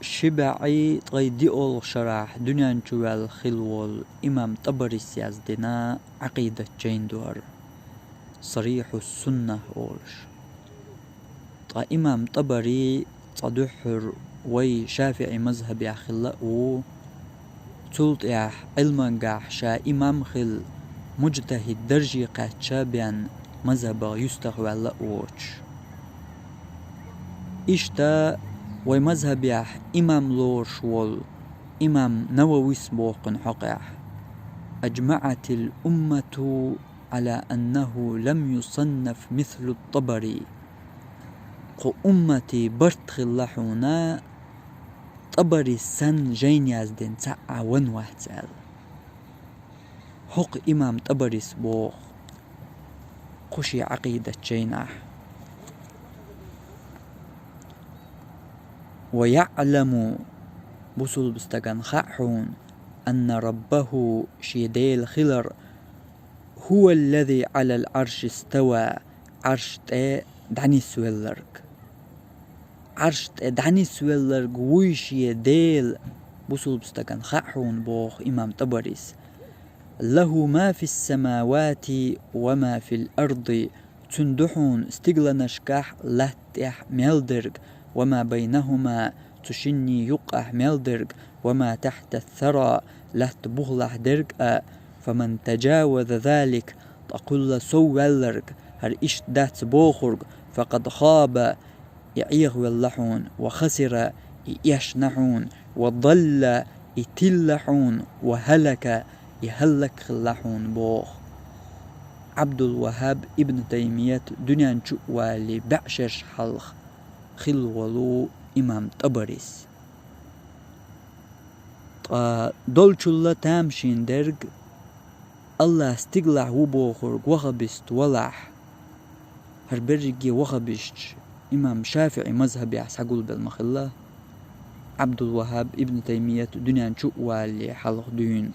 شبعي طيدي أول شرح دنيا جوال خلول إمام طبري سيازدنا عقيدة جين دور صريح السنة أولش إمام طبري صدحر وي شافعي مذهب يخلقو تلت علما قاح شا إمام خل مجتهد درجي قاتشا بيان مذهب يستغوى لأوش إشتا وي مذهب يح إمام لورش وال إمام نووي سبوق حقيح أجمعت الأمة على أنه لم يصنف مثل الطبري قو أمتي برتخ اللحونا طبري سن جين يازدين تسعى ونوهتال حق إمام طبري سبوق قشي عقيدة جينح ويعلم بصل بستغن خاحون أن ربه شيديل خلر هو الذي على العرش استوى عرش دعني سويلرك عرش دعني سويلرك ويش يديل بصل بستغن خاحون بوخ إمام طبريس له ما في السماوات وما في الأرض تندحون استغلنشكاح لهتح ميلدرك وما بينهما تشني يقح ميلدرك وما تحت الثرى لهت بغلح درك فمن تجاوز ذلك تقول سوالرك هر إش دات بوخرك فقد خاب يعيغ واللحون وخسر يشنحون وضل يتلحون وهلك يهلك خلحون بوخ عبد الوهاب ابن تيمية دنيا والي بعشش حلخ خلولو إمام طبريس دولشولا تامشين درج الله استقلع وبوخر وخبست ولح هربرجي وخبشت إمام شافعي مذهب يحسقول بالمخلة عبد الوهاب ابن تيمية دنيا والي حلخ دين